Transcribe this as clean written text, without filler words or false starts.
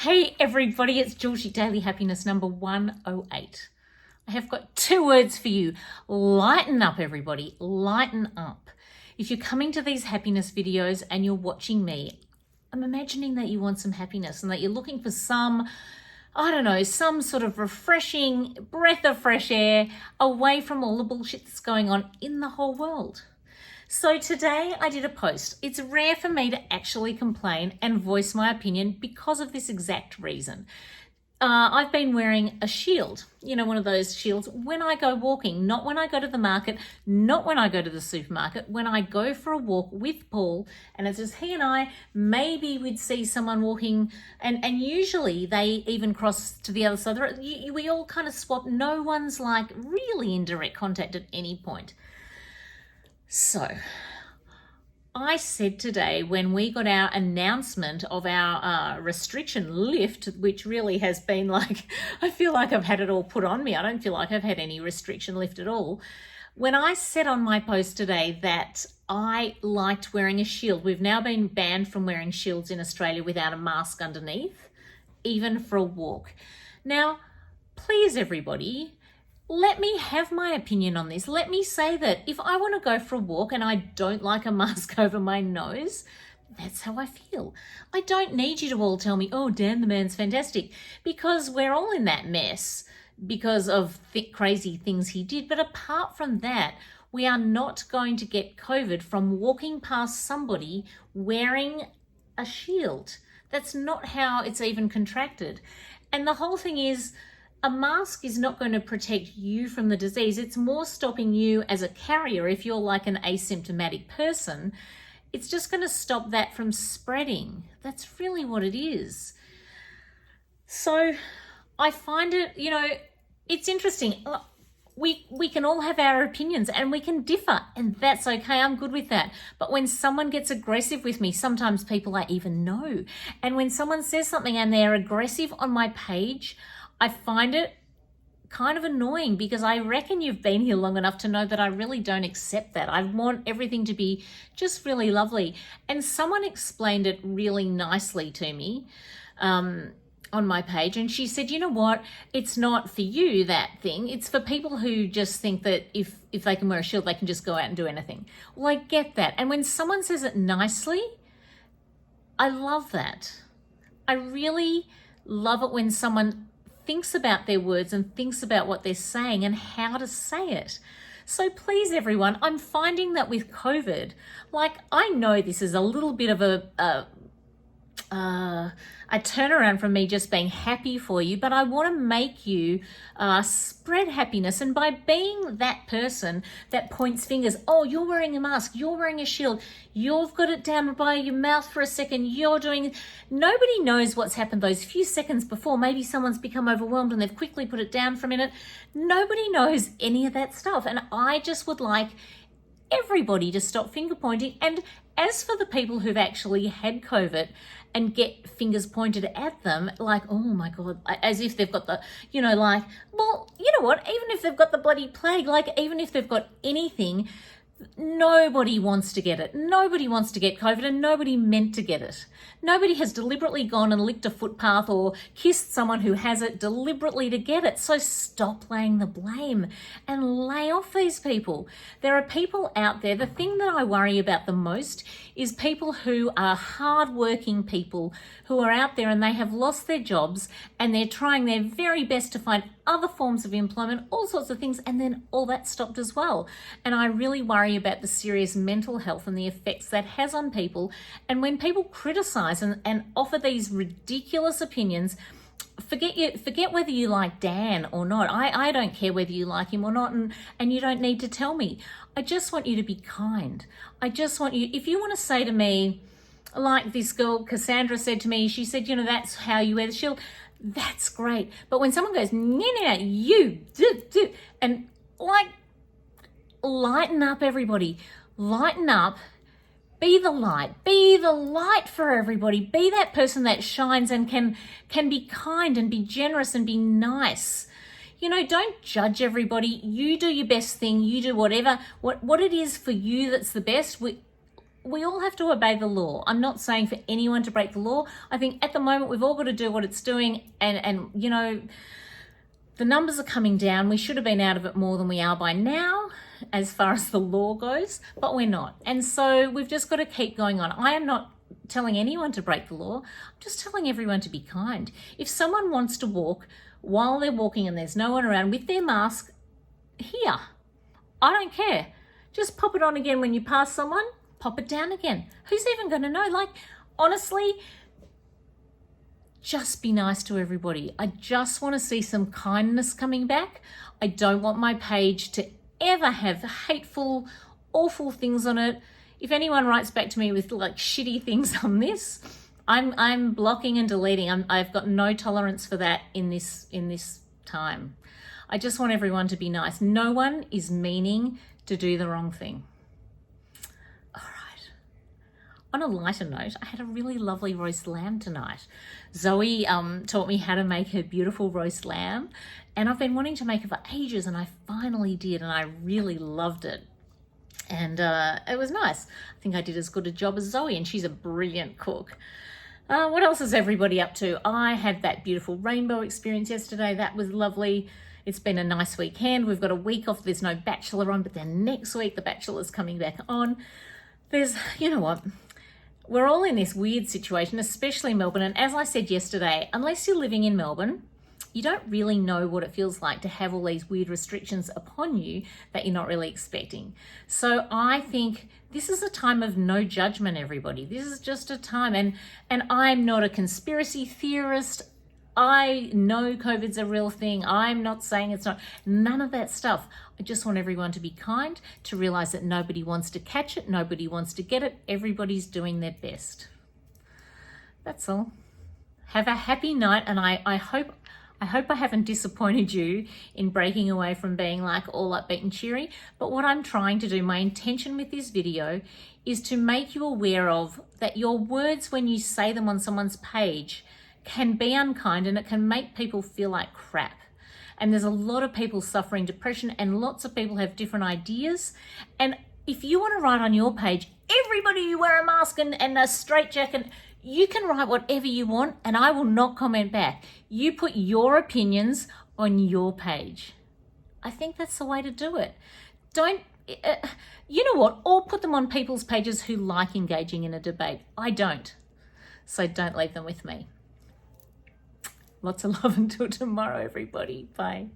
Hey everybody, it's Jewelchic Daily Happiness number 108. I have got 2 words for you. Lighten up, everybody. Lighten up. If you're coming to these happiness videos and you're watching me, I'm imagining that you want some happiness and that you're looking for some sort of refreshing breath of fresh air away from all the bullshit that's going on in the whole world. So today I did a post. It's rare for me to actually complain and voice my opinion because of this exact reason. I've been wearing a shield, one of those shields when I go walking, not when I go to the market, not when I go to the supermarket, when I go for a walk with Paul, and it's just he and I. Maybe we'd see someone walking, and usually they even cross to the other side. We all kind of swap. No one's like really in direct contact at any point. So I said today, when we got our announcement of our restriction lift, which really has been like, I feel like I've had it all put on me. I don't feel like I've had any restriction lift at all. When I said on my post today that I liked wearing a shield, we've now been banned from wearing shields in Australia without a mask underneath, even for a walk. Now, please everybody, let me have my opinion on this. Let me say that if I want to go for a walk and I don't like a mask over my nose, that's how I feel. I don't need you to all tell me, oh, Dan, the man's fantastic, because we're all in that mess because of crazy things he did. But apart from that, we are not going to get COVID from walking past somebody wearing a shield. That's not how it's even contracted. And the whole thing is, a mask is not going to protect you from the disease. It's more stopping you as a carrier. If you're like an asymptomatic person, it's just going to stop that from spreading. That's really what it is. So I find it, it's interesting. We can all have our opinions and we can differ, and that's okay. I'm good with that. But when someone gets aggressive with me, sometimes people I even know, and when someone says something and they're aggressive on my page, I find it kind of annoying, because I reckon you've been here long enough to know that I really don't accept that. I want everything to be just really lovely. And someone explained it really nicely to me on my page. And she said, you know what? It's not for you, that thing. It's for people who just think that if they can wear a shield, they can just go out and do anything. Well, I get that. And when someone says it nicely, I love that. I really love it when someone thinks about their words and thinks about what they're saying and how to say it. So please, everyone, I'm finding that with COVID, like, I know this is a little bit of a turnaround from me just being happy for you, but I want to make you spread happiness. And by being that person that points fingers, oh, you're wearing a mask, you're wearing a shield, you've got it down by your mouth for a second, nobody knows what's happened those few seconds before. Maybe someone's become overwhelmed and they've quickly put it down for a minute. Nobody knows any of that stuff. And I just would like everybody to stop finger pointing. And as for the people who've actually had COVID and get fingers pointed at them, like, oh my God, as if they've got the, well, you know what, even if they've got the bloody plague, like, even if they've got anything, nobody wants to get it. Nobody wants to get COVID, and nobody meant to get it. Nobody has deliberately gone and licked a footpath or kissed someone who has it deliberately to get it. So stop laying the blame and lay off these people. There are people out there. The thing that I worry about the most is people who are hardworking people who are out there and they have lost their jobs and they're trying their very best to find other forms of employment, all sorts of things, and then all that stopped as well. And I really worry about the serious mental health and the effects that has on people. And when people criticize and offer these ridiculous opinions, forget whether you like Dan or not. I don't care whether you like him or not, and you don't need to tell me. I just want you to be kind. I just want you, if you want to say to me, like this girl Cassandra said to me, she said, that's how you wear the shield. That's great. But when someone goes, no, you do, and like, lighten up, everybody. Lighten up. Be the light. Be the light for everybody. Be that person that shines and can be kind and be generous and be nice. Don't judge everybody. You do your best thing. You do whatever, what it is for you that's the best. we all have to obey the law. I'm not saying for anyone to break the law. I think at the moment we've all got to do what it's doing, and you know, the numbers are coming down. We should have been out of it more than we are by now as far as the law goes, but we're not. And so we've just got to keep going on. I am not telling anyone to break the law. I'm just telling everyone to be kind. If someone wants to walk while they're walking and there's no one around with their mask, here, I don't care. Just pop it on again when you pass someone, pop it down again. Who's even going to know? Like, honestly, just be nice to everybody. I just want to see some kindness coming back. I don't want my page to ever have hateful, awful things on it. If anyone writes back to me with like shitty things on this, I'm blocking and deleting. I've got no tolerance for that in this time. I just want everyone to be nice. No one is meaning to do the wrong thing. All right. On a lighter note, I had a really lovely roast lamb tonight. Zoe taught me how to make her beautiful roast lamb, and I've been wanting to make it for ages, and I finally did, and I really loved it. And it was nice. I think I did as good a job as Zoe, and she's a brilliant cook. What else is everybody up to? I had that beautiful rainbow experience yesterday. That was lovely. It's been a nice weekend. We've got a week off. There's no Bachelor on, but then next week the Bachelor's coming back on. You know what? We're all in this weird situation, especially Melbourne. And as I said yesterday, unless you're living in Melbourne, you don't really know what it feels like to have all these weird restrictions upon you that you're not really expecting. So I think this is a time of no judgment, everybody. This is just a time, and I'm not a conspiracy theorist. I know COVID's a real thing. I'm not saying it's not. None of that stuff. I just want everyone to be kind, to realize that nobody wants to catch it. Nobody wants to get it. Everybody's doing their best. That's all. Have a happy night, and I hope I haven't disappointed you in breaking away from being like all upbeat and cheery. But what I'm trying to do, my intention with this video, is to make you aware of that your words when you say them on someone's page can be unkind, and it can make people feel like crap. And there's a lot of people suffering depression, and lots of people have different ideas. And if you want to write on your page, everybody you wear a mask and a straitjacket, you can write whatever you want, and I will not comment back. You put your opinions on your page. I think that's the way to do it. You know what? Or put them on people's pages who like engaging in a debate. I don't. So don't leave them with me. Lots of love until tomorrow, everybody. Bye.